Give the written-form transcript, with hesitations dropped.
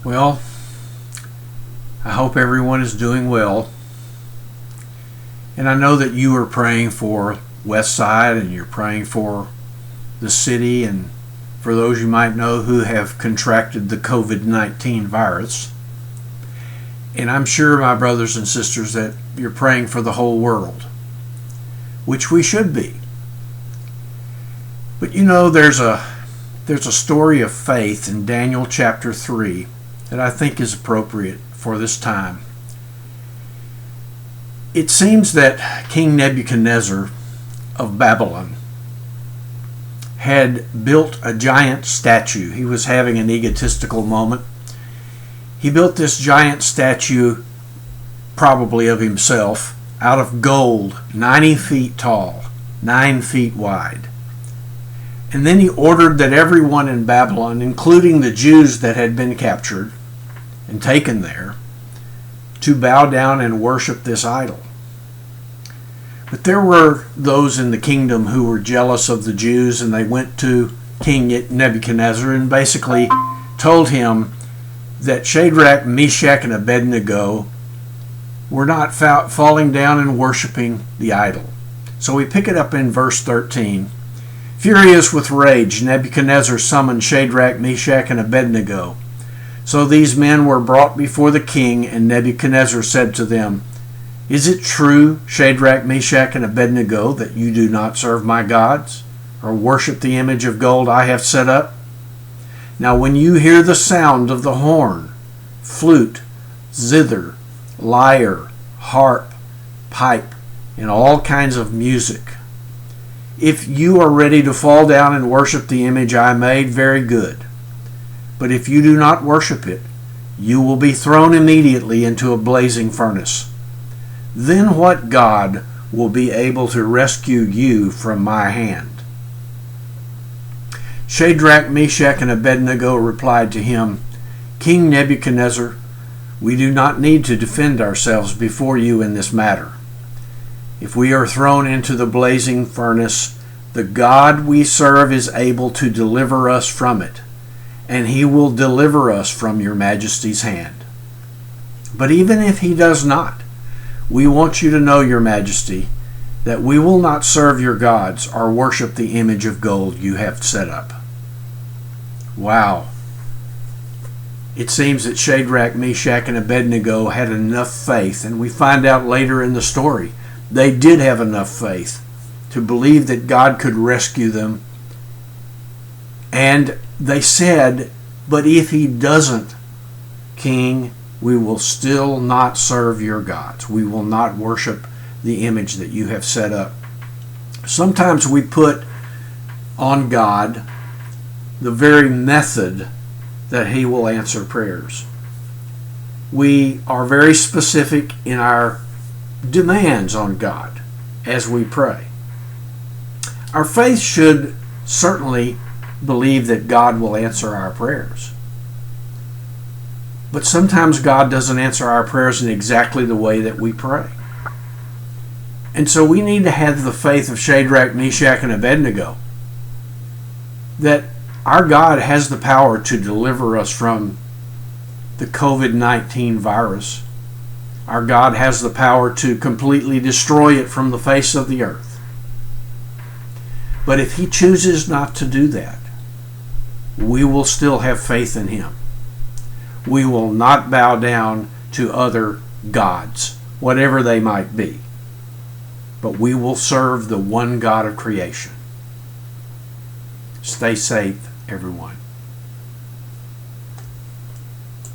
Well, I hope everyone is doing well. And I know that you are praying for West Side and you're praying for the city and for those you might know who have contracted the COVID-19 virus. And I'm sure, my brothers and sisters, that you're praying for the whole world, which we should be. But you know, there's a story of faith in Daniel chapter 3 that I think is appropriate for this time. It seems that King Nebuchadnezzar of Babylon had built a giant statue. He was having an egotistical moment. He built this giant statue, probably of himself, out of gold, 90 feet tall, 9 feet wide. And then he ordered that everyone in Babylon, including the Jews that had been captured and taken there, to bow down and worship this idol. But there were those in the kingdom who were jealous of the Jews, and they went to King Nebuchadnezzar and basically told him that Shadrach, Meshach, and Abednego were not falling down and worshiping the idol. So we pick it up in verse 13. Furious with rage, Nebuchadnezzar summoned Shadrach, Meshach, and Abednego. So these men were brought before the king, and Nebuchadnezzar said to them, "Is it true, Shadrach, Meshach, and Abednego, that you do not serve my gods, or worship the image of gold I have set up? Now when you hear the sound of the horn, flute, zither, lyre, harp, pipe, and all kinds of music, if you are ready to fall down and worship the image I made, very good. But if you do not worship it, you will be thrown immediately into a blazing furnace. Then what God will be able to rescue you from my hand?" Shadrach, Meshach, and Abednego replied to him, "King Nebuchadnezzar, we do not need to defend ourselves before you in this matter. If we are thrown into the blazing furnace, the God we serve is able to deliver us from it, and he will deliver us from your majesty's hand. But even if he does not, we want you to know, your majesty, that we will not serve your gods or worship the image of gold you have set up." Wow. It seems that Shadrach, Meshach, and Abednego had enough faith, and we find out later in the story, they did have enough faith to believe that God could rescue them. And they said, "But if he doesn't, King, we will still not serve your gods. We will not worship the image that you have set up." Sometimes we put on God the very method that he will answer prayers. We are very specific in our demands on God as we pray. Our faith should certainly believe that God will answer our prayers. But sometimes God doesn't answer our prayers in exactly the way that we pray. And so we need to have the faith of Shadrach, Meshach, and Abednego, that our God has the power to deliver us from the COVID-19 virus. Our God has the power to completely destroy it from the face of the earth. But if he chooses not to do that, we will still have faith in him. We will not bow down to other gods, whatever they might be, but we will serve the one God of creation. Stay safe, everyone.